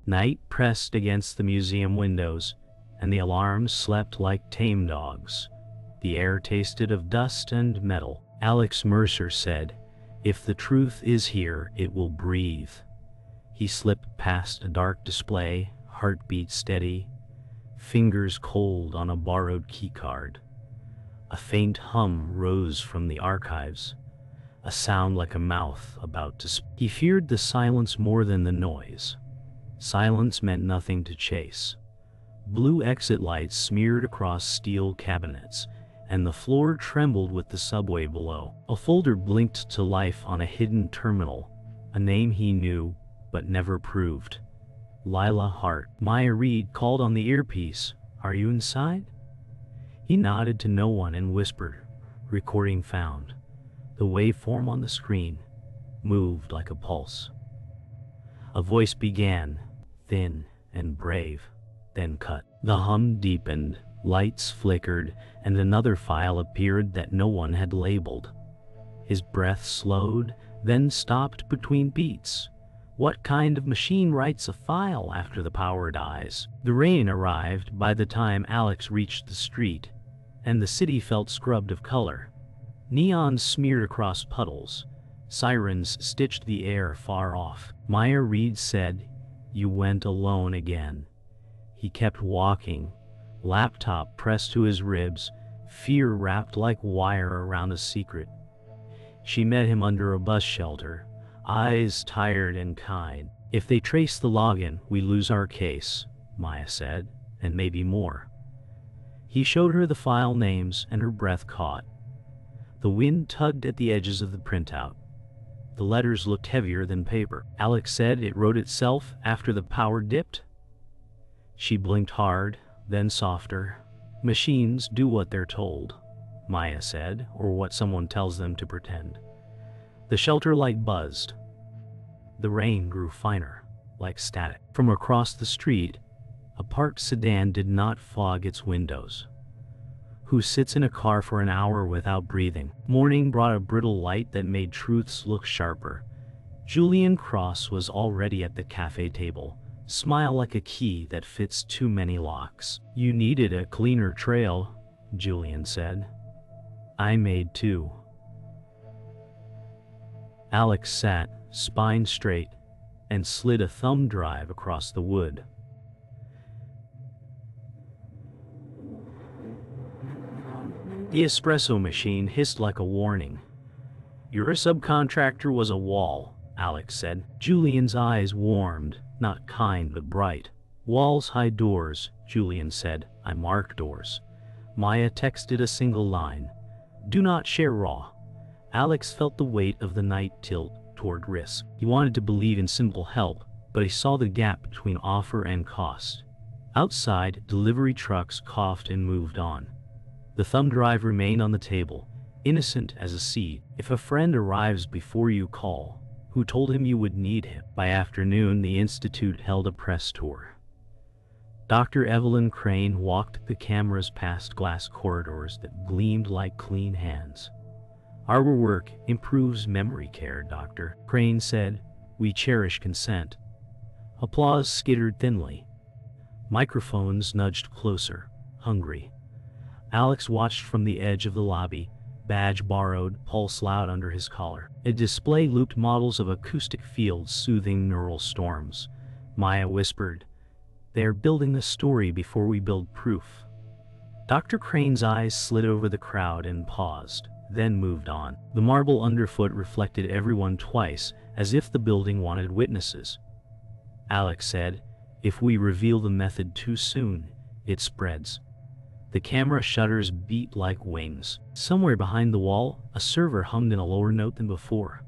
Night pressed against the museum windows, and the alarms slept like tame dogs. The air tasted of dust and metal. Alex Mercer said, "If the truth is here, it will breathe." He slipped past a dark display, heartbeat steady, fingers cold on a borrowed keycard. A faint hum rose from the archives, a sound like a mouth about to speak. He feared the silence more than the noise. Silence meant nothing to chase. Blue exit lights smeared across steel cabinets, and the floor trembled with the subway below. A folder blinked to life on a hidden terminal, a name he knew but never proved. Lila Hart. Maya Reed called on the earpiece. "Are you inside?" He nodded to no one and whispered, "Recording found." The waveform on the screen moved like a pulse. A voice began, thin and brave, then cut. The hum deepened, lights flickered, and another file appeared that no one had labeled. His breath slowed, then stopped between beats. What kind of machine writes a file after the power dies? The rain arrived by the time Alex reached the street, and the city felt scrubbed of color. Neons smeared across puddles. Sirens stitched the air far off. Maya Reed said, "You went alone again." He kept walking, laptop pressed to his ribs, fear wrapped like wire around a secret. She met him under a bus shelter, eyes tired and kind. "If they trace the login, we lose our case," Maya said, "and maybe more." He showed her the file names, and her breath caught. The wind tugged at the edges of the printout. The letters looked heavier than paper. Alex said it wrote itself after the power dipped. She blinked hard, then softer. "Machines do what they're told," Maya said, "or what someone tells them to pretend." The shelter light buzzed. The rain grew finer, like static. From across the street, a parked sedan did not fog its windows. Who sits in a car for an hour without breathing? Morning brought a brittle light that made truths look sharper. Julian Cross was already at the cafe table, smile like a key that fits too many locks. "You needed a cleaner trail," Julian said. "I made two." Alex sat, spine straight, and slid a thumb drive across the wood. The espresso machine hissed like a warning. "Your subcontractor was a wall," Alex said. Julian's eyes warmed, not kind but bright. "Walls hide doors," Julian said. "I mark doors." Maya texted a single line. "Do not share raw." Alex felt the weight of the night tilt toward risk. He wanted to believe in simple help, but he saw the gap between offer and cost. Outside, delivery trucks coughed and moved on. The thumb drive remained on the table, innocent as a seed. "If a friend arrives before you call, who told him you would need him?" By afternoon, the Institute held a press tour. Dr. Evelyn Crane walked the cameras past glass corridors that gleamed like clean hands. "Our work improves memory care, Doctor," Crane said. "We cherish consent." Applause skittered thinly. Microphones nudged closer, hungry. Alex watched from the edge of the lobby, badge borrowed, pulse loud under his collar. A display looped models of acoustic fields soothing neural storms. Maya whispered, "They are building the story before we build proof." Dr. Crane's eyes slid over the crowd and paused, then moved on. The marble underfoot reflected everyone twice, as if the building wanted witnesses. Alex said, "If we reveal the method too soon, it spreads." The camera shutters beat like wings. Somewhere behind the wall, a server hummed in a lower note than before.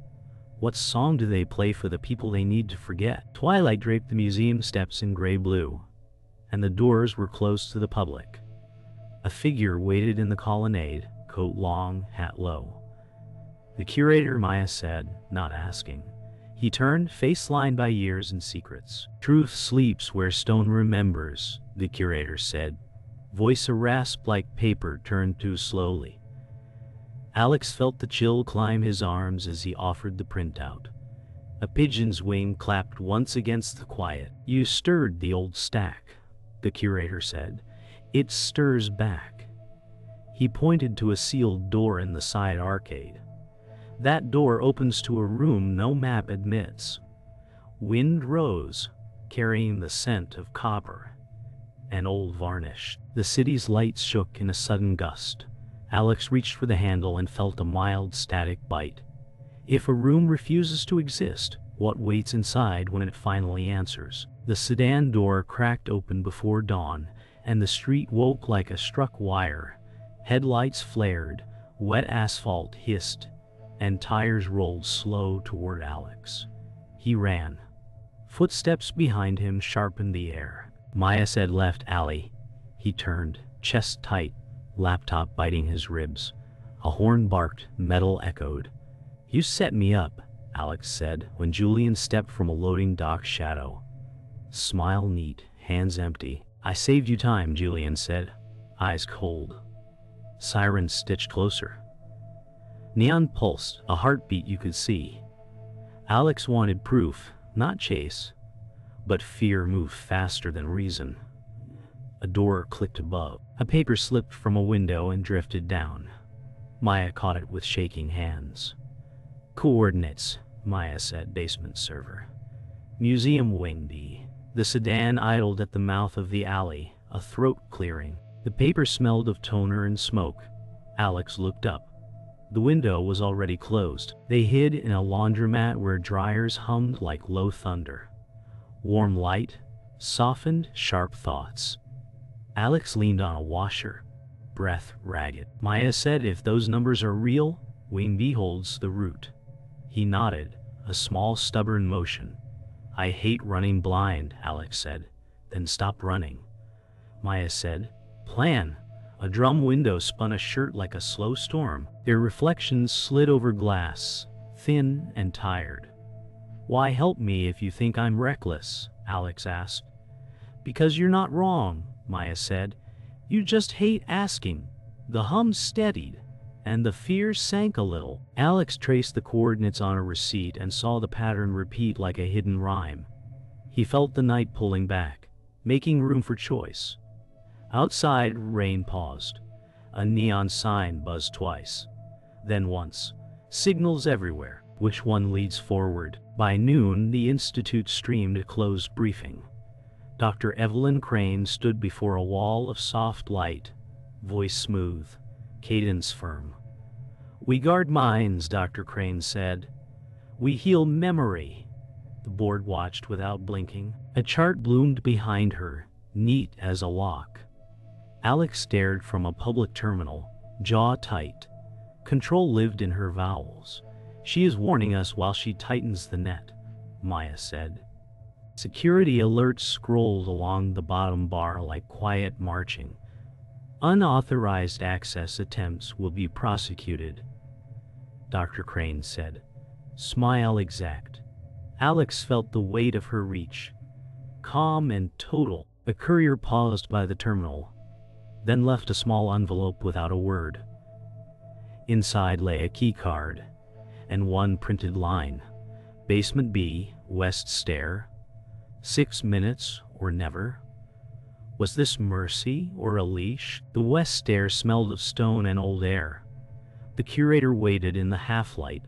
What song do they play for the people they need to forget? Twilight draped the museum steps in gray-blue, and the doors were closed to the public. A figure waited in the colonnade, coat long, hat low. "The curator," Maya said, not asking. He turned, face lined by years and secrets. "Truth sleeps where stone remembers," the curator said. Voice a rasp like paper turned too slowly. Alex felt the chill climb his arms as he offered the printout. A pigeon's wing clapped once against the quiet. "You stirred the old stack," the curator said. "It stirs back." He pointed to a sealed door in the side arcade. "That door opens to a room no map admits." Wind rose, carrying the scent of copper and old varnish. The city's lights shook in a sudden gust. Alex reached for the handle and felt a mild static bite. If a room refuses to exist, what waits inside when it finally answers? The sedan door cracked open before dawn, and the street woke like a struck wire. Headlights flared, wet asphalt hissed, and tires rolled slow toward Alex. He ran. Footsteps behind him sharpened the air. Maya said left alley. He turned, chest tight, laptop biting his ribs. A horn barked, metal echoed. "You set me up," Alex said when Julian stepped from a loading dock shadow. Smile neat, hands empty. "I saved you time," Julian said, eyes cold. Sirens stitched closer. Neon pulsed, a heartbeat you could see. Alex wanted proof, not chase. But fear moved faster than reason. A door clicked above. A paper slipped from a window and drifted down. Maya caught it with shaking hands. "Coordinates," Maya said, "basement server. Museum wing B." The sedan idled at the mouth of the alley, a throat clearing. The paper smelled of toner and smoke. Alex looked up. The window was already closed. They hid in a laundromat where dryers hummed like low thunder. Warm light, softened, sharp thoughts. Alex leaned on a washer, breath ragged. Maya said if those numbers are real, wing B holds the route. He nodded, a small stubborn motion. "I hate running blind," Alex said. "Then stop running." Maya said, "Plan." A drum window spun a shirt like a slow storm. Their reflections slid over glass, thin and tired. "Why help me if you think I'm reckless?" Alex asked. "Because you're not wrong," Maya said. "You just hate asking." The hum steadied, and the fear sank a little. Alex traced the coordinates on a receipt and saw the pattern repeat like a hidden rhyme. He felt the night pulling back, making room for choice. Outside, rain paused. A neon sign buzzed twice. Then once. Signals everywhere. Which one leads forward? By noon, the Institute streamed a closed briefing. Dr. Evelyn Crane stood before a wall of soft light, voice smooth, cadence firm. "We guard minds," Dr. Crane said. "We heal memory." The board watched without blinking. A chart bloomed behind her, neat as a lock. Alex stared from a public terminal, jaw tight. Control lived in her vowels. "She is warning us while she tightens the net," Maya said. Security alerts scrolled along the bottom bar like quiet marching. "Unauthorized access attempts will be prosecuted," Dr. Crane said. Smile exact. Alex felt the weight of her reach. Calm and total. A courier paused by the terminal, then left a small envelope without a word. Inside lay a key card and one printed line. "Basement B, West Stair. 6 minutes or never." Was this mercy or a leash? The West Stair smelled of stone and old air. The curator waited in the half-light,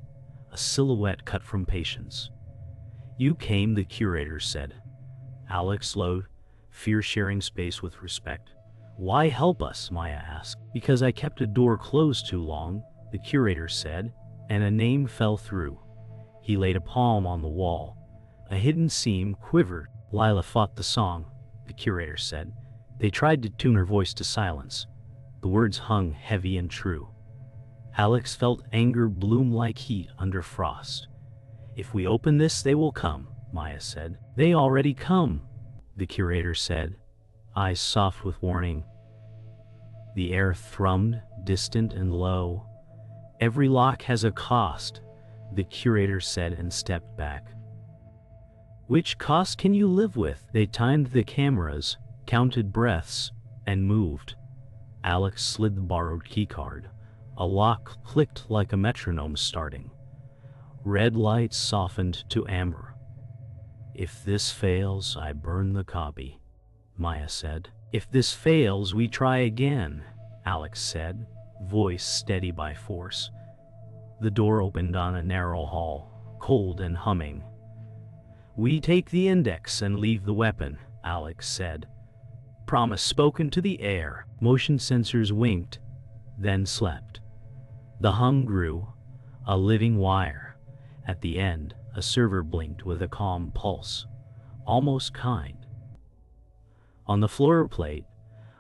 a silhouette cut from patience. "You came," the curator said. Alex slowed, fear sharing space with respect. "Why help us?" Maya asked. "Because I kept a door closed too long," the curator said, and a name fell through. He laid a palm on the wall. A hidden seam quivered. "Lila fought the song," the curator said. They tried to tune her voice to silence. The words hung heavy and true. Alex felt anger bloom like heat under frost. "If we open this, they will come," Maya said. "They already come," the curator said, eyes soft with warning. The air thrummed, distant and low. "Every lock has a cost," the curator said and stepped back. "Which cost can you live with?" They timed the cameras, counted breaths, and moved. Alex slid the borrowed keycard. A lock clicked like a metronome starting. Red lights softened to amber. "If this fails, I burn the copy," Maya said. "If this fails, we try again," Alex said, voice steady by force. The door opened on a narrow hall, cold and humming. "We take the index and leave the weapon," Alex said. Promise spoken to the air. Motion sensors winked, then slept. The hum grew, a living wire. At the end, a server blinked with a calm pulse, almost kind. On the floor plate,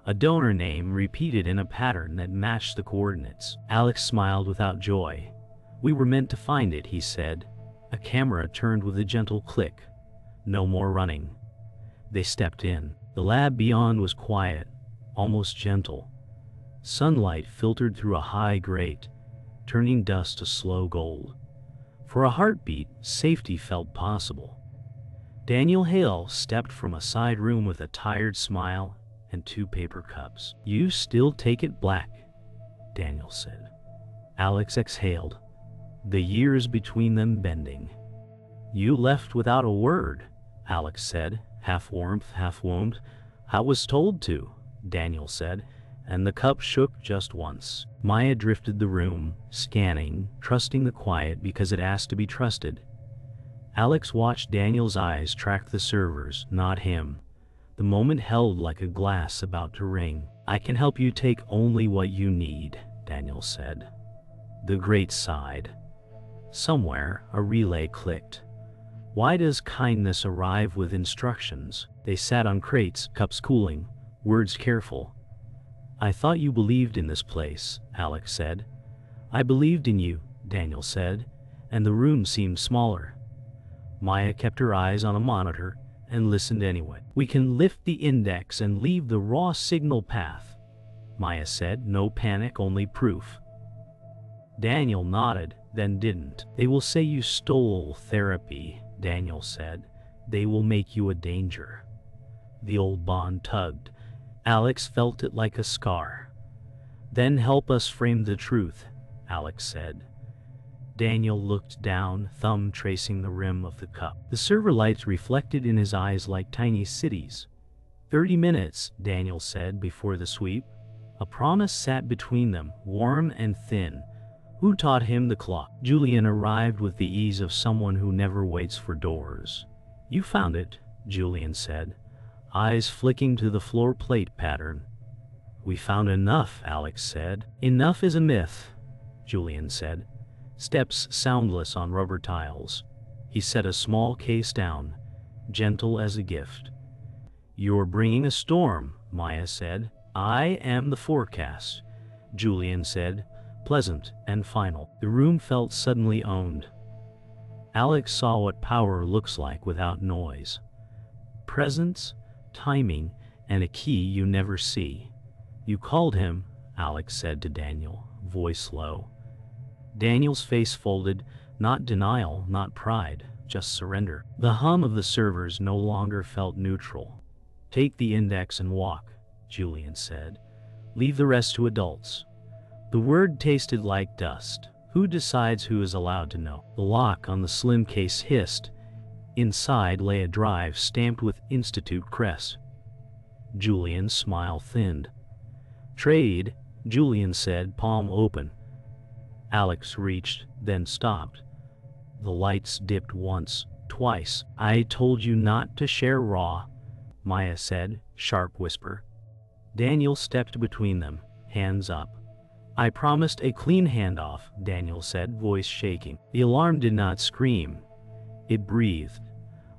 a donor name repeated in a pattern that matched the coordinates. Alex smiled without joy. "We were meant to find it," he said. A camera turned with a gentle click. No more running. They stepped in. The lab beyond was quiet, almost gentle. Sunlight filtered through a high grate, turning dust to slow gold. For a heartbeat, safety felt possible. Daniel Hale stepped from a side room with a tired smile and 2 paper cups. "You still take it black," Daniel said. Alex exhaled, the years between them bending. "You left without a word," Alex said, half warmth, half wound. "I was told to," Daniel said, and the cup shook just once. Maya drifted the room, scanning, trusting the quiet because it asked to be trusted. Alex watched Daniel's eyes track the servers, not him. The moment held like a glass about to ring. "I can help you take only what you need," Daniel said. The grate sighed. Somewhere, a relay clicked. Why does kindness arrive with instructions? They sat on crates, cups cooling, words careful. "I thought you believed in this place," Alex said. "I believed in you," Daniel said, and the room seemed smaller. Maya kept her eyes on a monitor and listened anyway. "We can lift the index and leave the raw signal path," Maya said. "No panic, only proof." Daniel nodded, then didn't. "They will say you stole therapy," Daniel said. "They will make you a danger." The old bond tugged. Alex felt it like a scar. "Then help us frame the truth," Alex said. Daniel looked down, thumb tracing the rim of the cup. The server lights reflected in his eyes like tiny cities. 30 minutes, Daniel said before the sweep. A promise sat between them, warm and thin. Who taught him the clock? Julian arrived with the ease of someone who never waits for doors. "You found it," Julian said, eyes flicking to the floor plate pattern. "We found enough," Alex said. "Enough is a myth," Julian said. Steps soundless on rubber tiles. He set a small case down, gentle as a gift. "You're bringing a storm," Maya said. "I am the forecast," Julian said, pleasant and final. The room felt suddenly owned. Alex saw what power looks like without noise. Presence, timing, and a key you never see. "You called him," Alex said to Daniel, voice low. Daniel's face folded, not denial, not pride, just surrender. The hum of the servers no longer felt neutral. "Take the index and walk," Julian said. "Leave the rest to adults." The word tasted like dust. Who decides who is allowed to know? The lock on the slim case hissed. Inside lay a drive stamped with Institute crest. Julian's smile thinned. "Trade," Julian said, palm open. Alex reached, then stopped. The lights dipped once, twice. "I told you not to share raw," Maya said, sharp whisper. Daniel stepped between them, hands up. "I promised a clean handoff," Daniel said, voice shaking. The alarm did not scream. It breathed,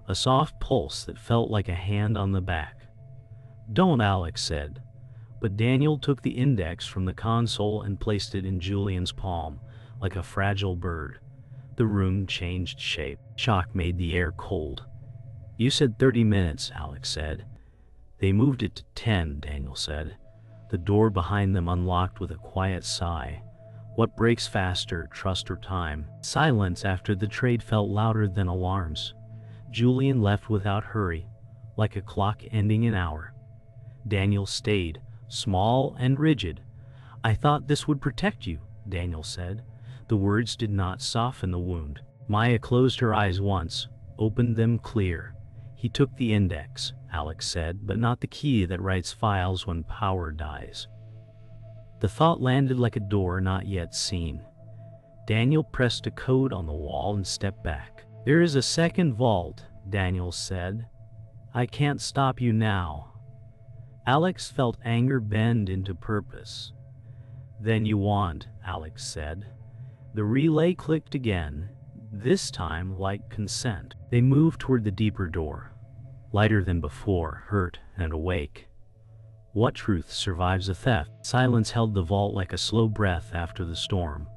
a soft pulse that felt like a hand on the back. "Don't," Alex said. But Daniel took the index from the console and placed it in Julian's palm, like a fragile bird. The room changed shape. Shock made the air cold. "You said 30 minutes, Alex said. "They moved it to 10, Daniel said. The door behind them unlocked with a quiet sigh. What breaks faster, trust or time? Silence after the trade felt louder than alarms. Julian left without hurry, like a clock ending an hour. Daniel stayed, small and rigid. "I thought this would protect you," Daniel said. The words did not soften the wound. Maya closed her eyes once, opened them clear. He took the index, Alex said, but not the key that writes files when power dies. The thought landed like a door not yet seen. Daniel pressed a code on the wall and stepped back. There is a second vault, Daniel said. I can't stop you now. Alex felt anger bend into purpose. Then you want, Alex said. The relay clicked again, this time like consent. They moved toward the deeper door, lighter than before, hurt and awake. What truth survives a theft? Silence held the vault like a slow breath after the storm.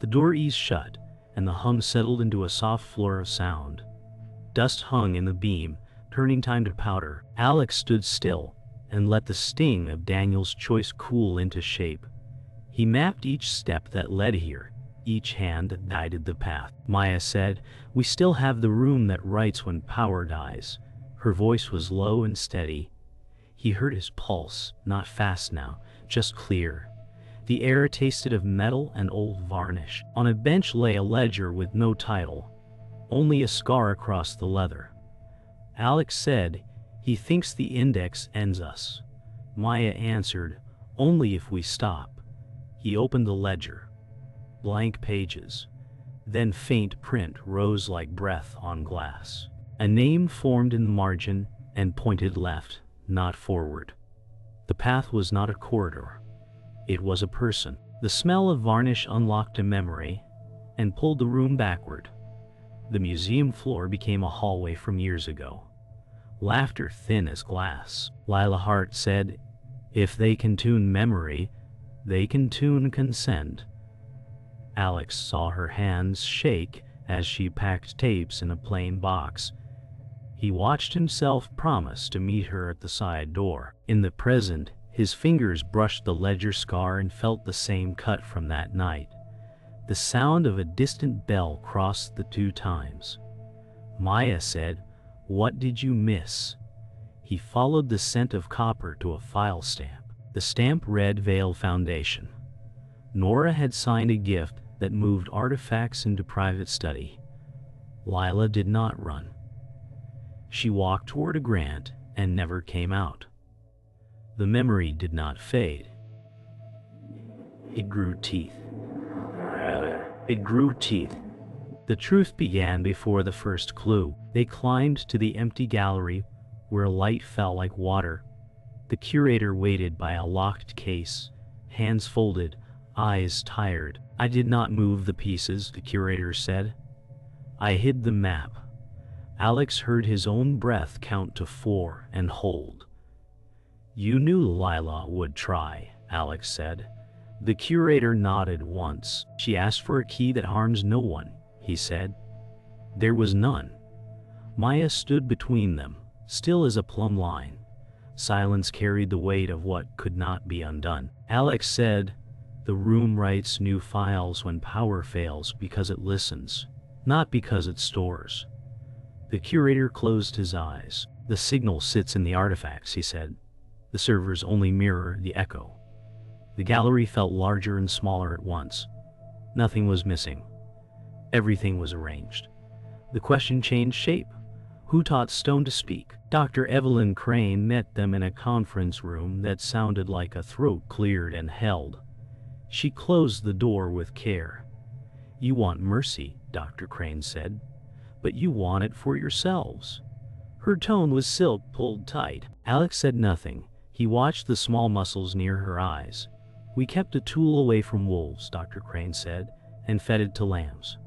The door eased shut, and the hum settled into a soft floor of sound. Dust hung in the beam, turning time to powder. Alex stood still and let the sting of Daniel's choice cool into shape. He mapped each step that led here, each hand that guided the path. Maya said, "We still have the room that writes when power dies." Her voice was low and steady. He heard his pulse, not fast now, just clear. The air tasted of metal and old varnish. On a bench lay a ledger with no title, only a scar across the leather. Alex said, "He thinks the index ends us." Maya answered, "Only if we stop." He opened the ledger. Blank pages. Then faint print rose like breath on glass. A name formed in the margin and pointed left, not forward. The path was not a corridor. It was a person. The smell of varnish unlocked a memory and pulled the room backward. The museum floor became a hallway from years ago. Laughter thin as glass. Lila Hart said, "If they can tune memory, they can tune consent." Alex saw her hands shake as she packed tapes in a plain box. He watched himself promise to meet her at the side door. In the present, his fingers brushed the ledger scar and felt the same cut from that night. The sound of a distant bell crossed the two times. Maya said, "What did you miss?" He followed the scent of copper to a file stamp. The stamp read Vale Foundation. Nora had signed a gift that moved artifacts into private study. Lila did not run. She walked toward a grant and never came out. The memory did not fade. It grew teeth. It grew teeth. The truth began before the first clue. They climbed to the empty gallery where light fell like water. The curator waited by a locked case, hands folded, eyes tired. "I did not move the pieces," the curator said. "I hid the map." Alex heard his own breath count to 4 and hold. "You knew Lila would try," Alex said. The curator nodded once. "She asked for a key that harms no one," he said. There was none. Maya stood between them, still as a plumb line. Silence carried the weight of what could not be undone. Alex said, "The room writes new files when power fails because it listens, not because it stores." The curator closed his eyes. "The signal sits in the artifacts," he said. "The servers only mirror the echo." The gallery felt larger and smaller at once. Nothing was missing. Everything was arranged. The question changed shape. Who taught stone to speak? Dr. Evelyn Crane met them in a conference room that sounded like a throat cleared and held. She closed the door with care. "You want mercy," Dr. Crane said, "but you want it for yourselves." Her tone was silk pulled tight. Alex said nothing. He watched the small muscles near her eyes. "We kept a tool away from wolves," Dr. Crane said, "and fed it to lambs."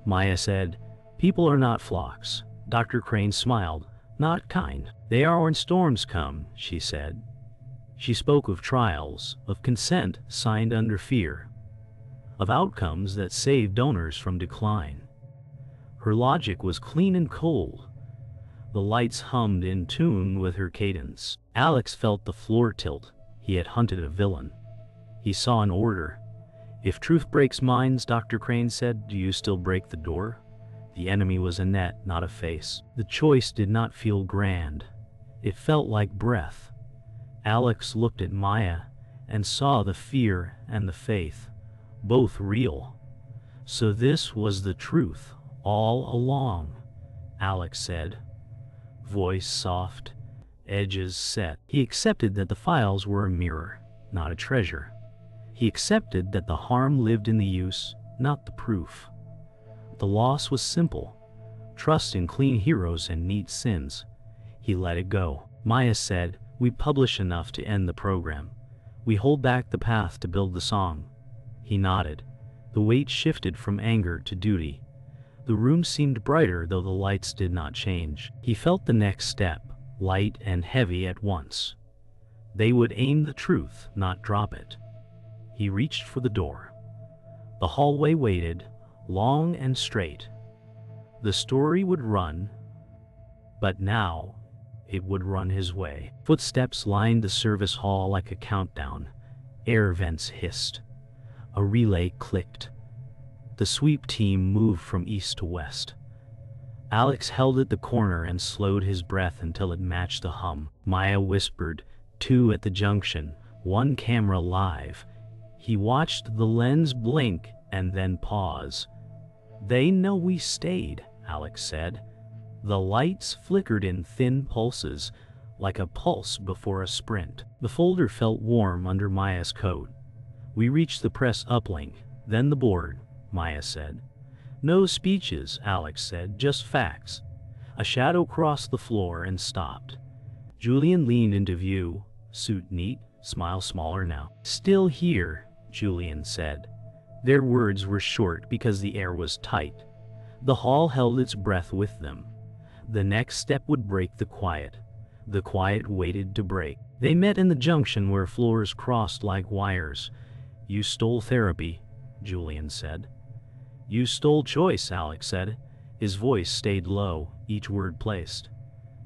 Maya said, "People are not flocks." Dr. Crane smiled. "Not kind. They are when storms come," she said. She spoke of trials, of consent signed under fear, of outcomes that saved donors from decline. Her logic was clean and cold. The lights hummed in tune with her cadence. Alex felt the floor tilt. He had hunted a villain. He saw an order. "If truth breaks minds," Dr. Crane said, "do you still break the door?" The enemy was a net, not a face. The choice did not feel grand. It felt like breath. Alex looked at Maya and saw the fear and the faith, both real. So this was the truth all along, Alex said, voice soft, edges set. He accepted that the files were a mirror, not a treasure. He accepted that the harm lived in the use, not the proof. The loss was simple: trust in clean heroes and neat sins. He let it go. Maya said, "We publish enough to end the program. We hold back the path to build the song." He nodded. The weight shifted from anger to duty. The room seemed brighter, though the lights did not change. He felt the next step, light and heavy at once. They would aim the truth, not drop it. He reached for the door. The hallway waited, long and straight. The story would run, but now it would run his way. Footsteps lined the service hall like a countdown. Air vents hissed. A relay clicked. The sweep team moved from east to west. Alex held at the corner and slowed his breath until it matched the hum. Maya whispered, "2 at the junction, 1 camera live." He watched the lens blink and then pause. "They know we stayed," Alex said. The lights flickered in thin pulses, like a pulse before a sprint. The folder felt warm under Maya's coat. "We reached the press uplink, then the board," Maya said. "No speeches," Alex said, "just facts." A shadow crossed the floor and stopped. Julian leaned into view, suit neat, smile smaller now. "Still here," Julian said. Their words were short because the air was tight. The hall held its breath with them. The next step would break the quiet. The quiet waited to break. They met in the junction where floors crossed like wires. "You stole therapy," Julian said. "You stole choice," Alex said. His voice stayed low, each word placed.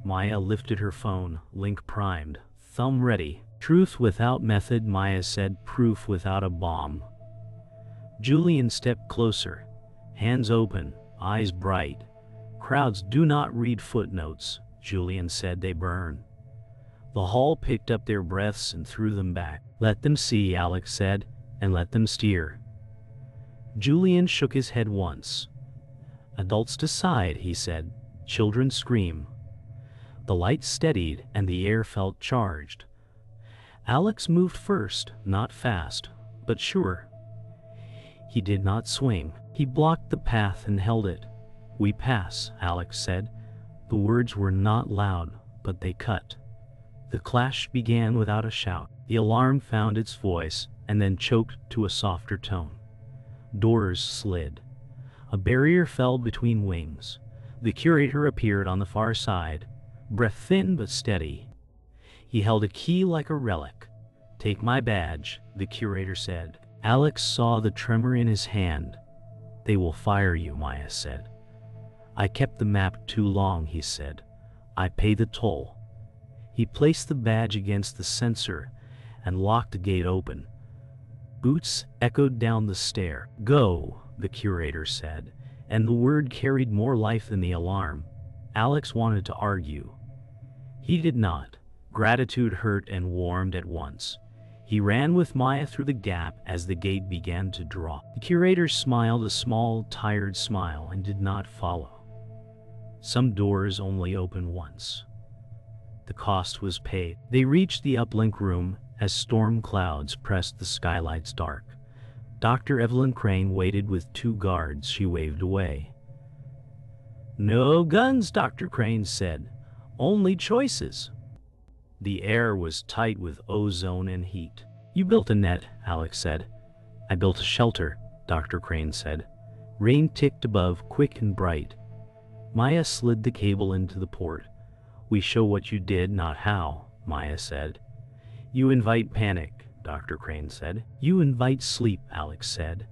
Maya lifted her phone, link primed, thumb ready. "Truth without method," Maya said, "proof without a bomb." Julian stepped closer, hands open, eyes bright. "Crowds do not read footnotes," Julian said, "they burn." The hall picked up their breaths and threw them back. "Let them see," Alex said, "and let them steer." Julian shook his head once. "Adults decide," he said. "Children scream." The light steadied and the air felt charged. Alex moved first, not fast, but sure. He did not swing. He blocked the path and held it. "We pass," Alex said. The words were not loud, but they cut. The clash began without a shout. The alarm found its voice and then choked to a softer tone. Doors slid. A barrier fell between wings. The curator appeared on the far side, breath thin but steady. He held a key like a relic. "Take my badge," the curator said. Alex saw the tremor in his hand. "They will fire you," Maya said. "I kept the map too long," he said. "I pay the toll." He placed the badge against the sensor and locked the gate open. Boots echoed down the stair. "Go," the curator said, and the word carried more life than the alarm. Alex wanted to argue. He did not. Gratitude hurt and warmed at once. He ran with Maya through the gap as the gate began to draw. The curator smiled a small, tired smile and did not follow. Some doors only open once. The cost was paid. They reached the uplink room as storm clouds pressed the skylights dark. Dr. Evelyn Crane waited with 2 guards. She waved away. "No guns," Dr. Crane said. "Only choices." The air was tight with ozone and heat. "You built a net," Alex said. "I built a shelter," Dr. Crane said. Rain ticked above, quick and bright. Maya slid the cable into the port. "We show what you did, not how," Maya said. "You invite panic," Dr. Crane said. "You invite sleep," Alex said.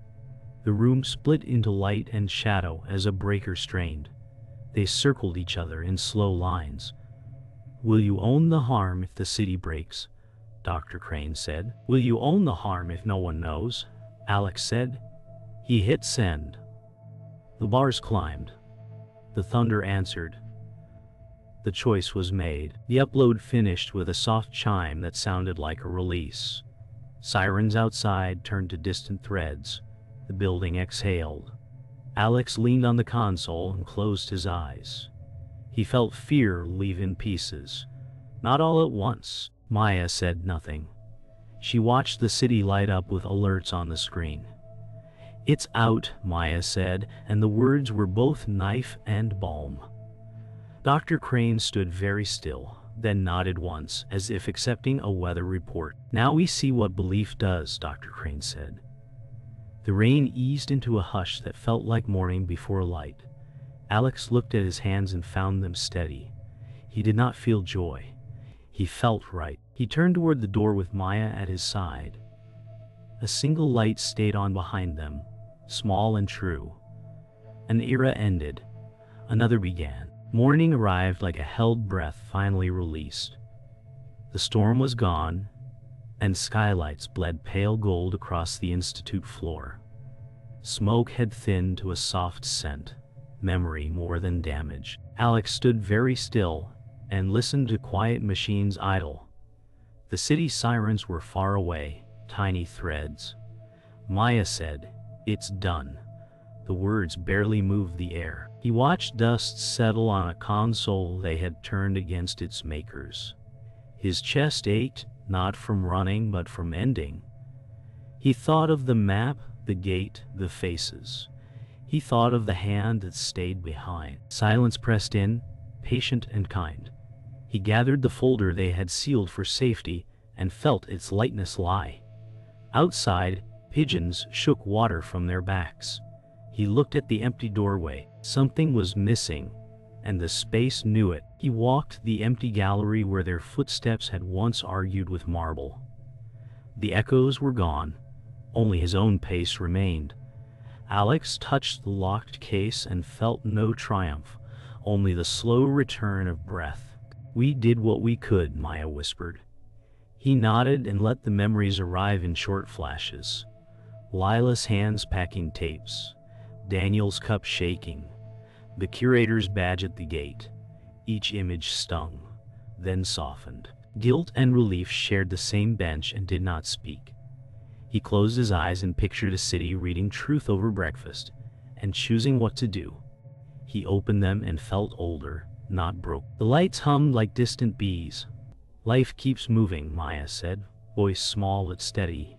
The room split into light and shadow as a breaker strained. They circled each other in slow lines. "Will you own the harm if the city breaks?" Dr. Crane said. "Will you own the harm if no one knows?" Alex said. He hit send. The bars climbed. The thunder answered. The choice was made. The upload finished with a soft chime that sounded like a release. Sirens outside turned to distant threads. The building exhaled. Alex leaned on the console and closed his eyes. He felt fear leave in pieces. Not all at once. Maya said nothing. She watched the city light up with alerts on the screen. "It's out," Maya said, and the words were both knife and balm. Dr. Crane stood very still, then nodded once, as if accepting a weather report. "Now we see what belief does," Dr. Crane said. The rain eased into a hush that felt like morning before light. Alex looked at his hands and found them steady. He did not feel joy. He felt right. He turned toward the door with Maya at his side. A single light stayed on behind them, small and true. An era ended. Another began. Morning arrived like a held breath finally released. The storm was gone, and skylights bled pale gold across the institute floor. Smoke had thinned to a soft scent, memory more than damage. Alex stood very still and listened to quiet machines idle. The city sirens were far away, tiny threads. Maya said, "It's done." The words barely moved the air. He watched dust settle on a console they had turned against its makers. His chest ached, not from running but from ending. He thought of the map, the gate, the faces. He thought of the hand that stayed behind. Silence pressed in, patient and kind. He gathered the folder they had sealed for safety and felt its lightness lie. Outside, pigeons shook water from their backs. He looked at the empty doorway. Something was missing, and the space knew it. He walked the empty gallery where their footsteps had once argued with marble. The echoes were gone. Only his own pace remained. Alex touched the locked case and felt no triumph, only the slow return of breath. "We did what we could," Maya whispered. He nodded and let the memories arrive in short flashes. Lila's hands packing tapes. Daniel's cup shaking. The curator's badge at the gate. Each image stung, then softened. Guilt and relief shared the same bench and did not speak. He closed his eyes and pictured a city reading truth over breakfast and choosing what to do. He opened them and felt older, not broke. The lights hummed like distant bees. "Life keeps moving," Maya said, voice small but steady.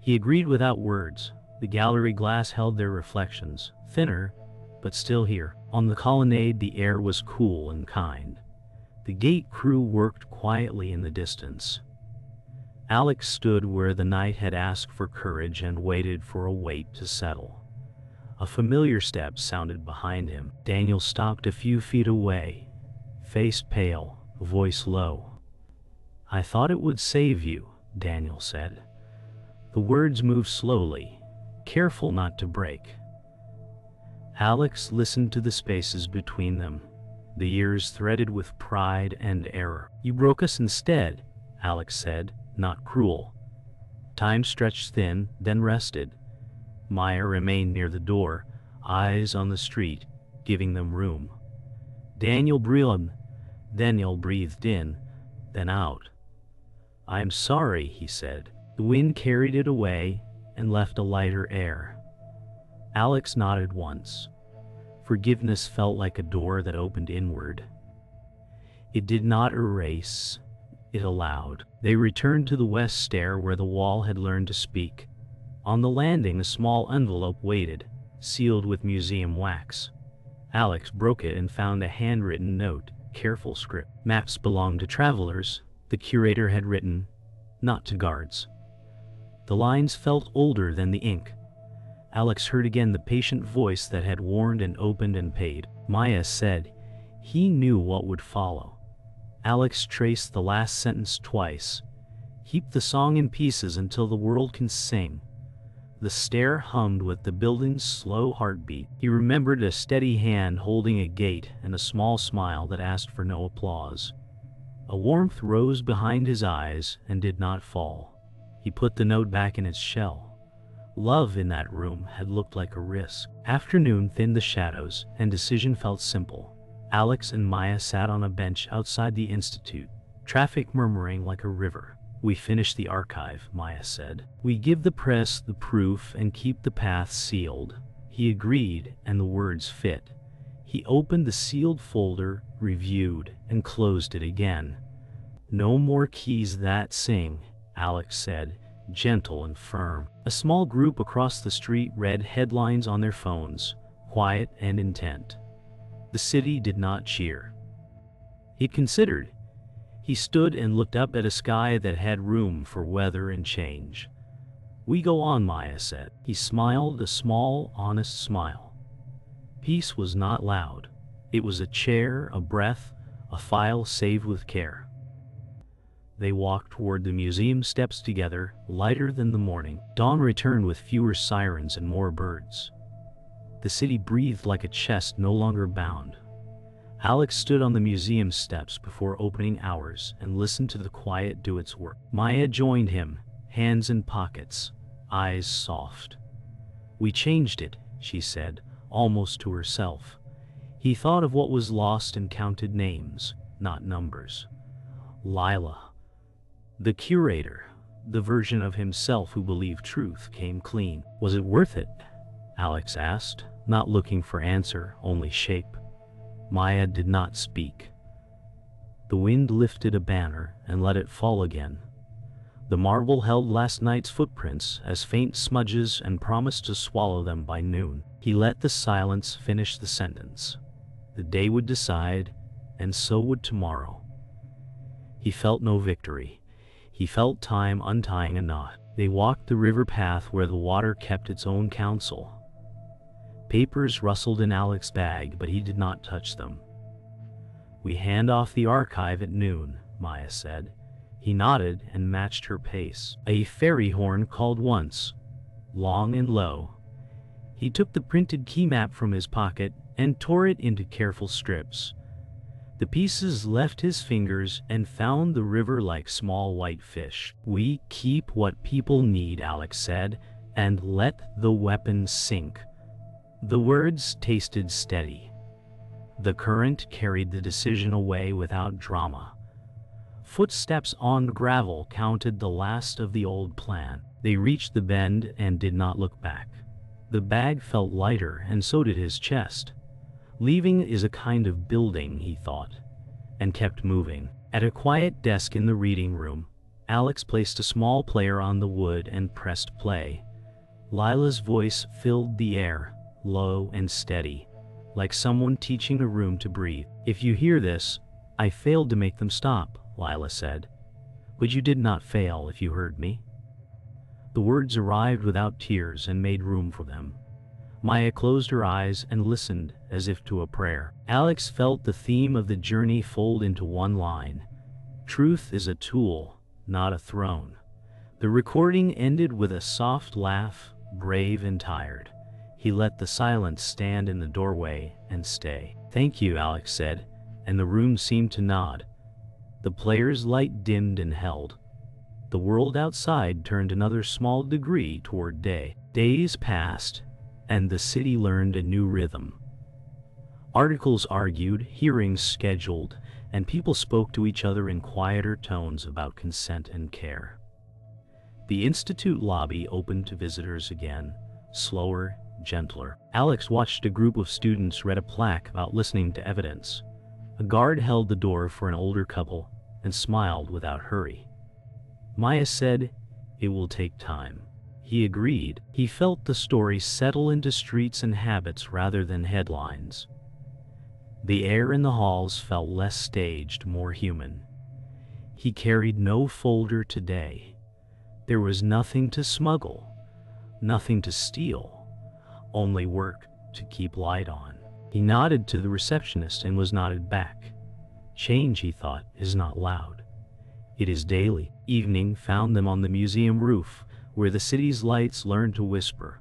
He agreed without words. The gallery glass held their reflections, thinner, but still here. On the colonnade, the air was cool and kind. The gate crew worked quietly in the distance. Alex stood where the night had asked for courage and waited for a weight to settle. A familiar step sounded behind him. Daniel stopped a few feet away, face pale, voice low. "I thought it would save you," Daniel said. The words moved slowly, careful not to break. Alex listened to the spaces between them, the years threaded with pride and error. "You broke us instead," Alex said, not cruel. Time stretched thin, then rested. Maya remained near the door, eyes on the street, giving them room. Daniel breathed in, then out. "I'm sorry," he said. The wind carried it away and left a lighter air. Alex nodded once. Forgiveness felt like a door that opened inward. It did not erase, it allowed. They returned to the west stair where the wall had learned to speak. On the landing, a small envelope waited, sealed with museum wax. Alex broke it and found a handwritten note, careful script. "Maps belong to travelers," the curator had written, "not to guards." The lines felt older than the ink. Alex heard again the patient voice that had warned and opened and paid. Maya said he knew what would follow. Alex traced the last sentence twice. "Keep the song in pieces until the world can sing." The stair hummed with the building's slow heartbeat. He remembered a steady hand holding a gate and a small smile that asked for no applause. A warmth rose behind his eyes and did not fall. He put the note back in its shell. Love in that room had looked like a risk. Afternoon thinned the shadows, and decision felt simple. Alex and Maya sat on a bench outside the institute, traffic murmuring like a river. "We finish the archive," Maya said. "We give the press the proof and keep the path sealed." He agreed, and the words fit. He opened the sealed folder, reviewed, and closed it again. "No more keys that sing," Alex said, gentle and firm. A small group across the street read headlines on their phones, quiet and intent. The city did not cheer. He considered. He stood and looked up at a sky that had room for weather and change. "We go on," Maya said. He smiled a small, honest smile. Peace was not loud. It was a chair, a breath, a file saved with care. They walked toward the museum steps together, lighter than the morning. Dawn returned with fewer sirens and more birds. The city breathed like a chest no longer bound. Alex stood on the museum steps before opening hours and listened to the quiet do its work. Maya joined him, hands in pockets, eyes soft. "We changed it," she said, almost to herself. He thought of what was lost and counted names, not numbers. Lila. The curator, the version of himself who believed truth came clean. "Was it worth it?" Alex asked, not looking for answer, only shape. Maya did not speak. The wind lifted a banner and let it fall again. The marble held last night's footprints as faint smudges and promised to swallow them by noon. He let the silence finish the sentence. The day would decide, and so would tomorrow. He felt no victory. He felt time untying a knot. They walked the river path where the water kept its own counsel. Papers rustled in Alex's bag, but he did not touch them. "We hand off the archive at noon," Maya said. He nodded and matched her pace. A ferry horn called once, long and low. He took the printed key map from his pocket and tore it into careful strips. The pieces left his fingers and found the river like small white fish. "We keep what people need," Alex said, "and let the weapons sink." The words tasted steady. The current carried the decision away without drama. Footsteps on gravel counted the last of the old plan. They reached the bend and did not look back. The bag felt lighter, and so did his chest. Leaving is a kind of building, he thought, and kept moving. At a quiet desk in the reading room, Alex placed a small player on the wood and pressed play. Lila's voice filled the air, low and steady, like someone teaching a room to breathe. "If you hear this, I failed to make them stop," Lila said. "But you did not fail if you heard me." The words arrived without tears and made room for them. Maya closed her eyes and listened as if to a prayer. Alex felt the theme of the journey fold into one line. Truth is a tool, not a throne. The recording ended with a soft laugh, brave and tired. He let the silence stand in the doorway and stay. "Thank you," Alex said, and the room seemed to nod. The player's light dimmed and held. The world outside turned another small degree toward day. Days passed, and the city learned a new rhythm. Articles argued, hearings scheduled, and people spoke to each other in quieter tones about consent and care. The institute lobby opened to visitors again, slower, gentler. Alex watched a group of students read a plaque about listening to evidence. A guard held the door for an older couple and smiled without hurry. Maya said, "It will take time." He agreed. He felt the story settle into streets and habits rather than headlines. The air in the halls felt less staged, more human. He carried no folder today. There was nothing to smuggle, nothing to steal, only work to keep light on. He nodded to the receptionist and was nodded back. Change, he thought, is not loud. It is daily. Evening found them on the museum roof, where the city's lights learned to whisper.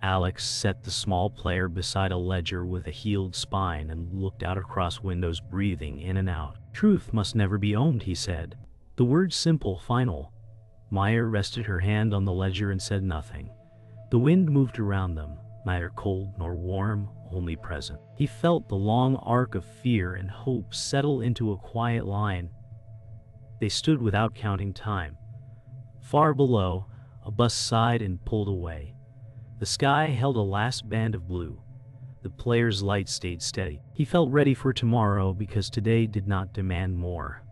Alex set the small player beside a ledger with a healed spine and looked out across windows, breathing in and out. "Truth must never be owned," he said. The word simple, final. Maya rested her hand on the ledger and said nothing. The wind moved around them, neither cold nor warm, only present. He felt the long arc of fear and hope settle into a quiet line. They stood without counting time. Far below, a bus sighed and pulled away. The sky held a last band of blue. The player's light stayed steady. He felt ready for tomorrow because today did not demand more.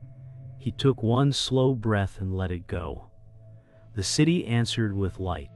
He took one slow breath and let it go. The city answered with light.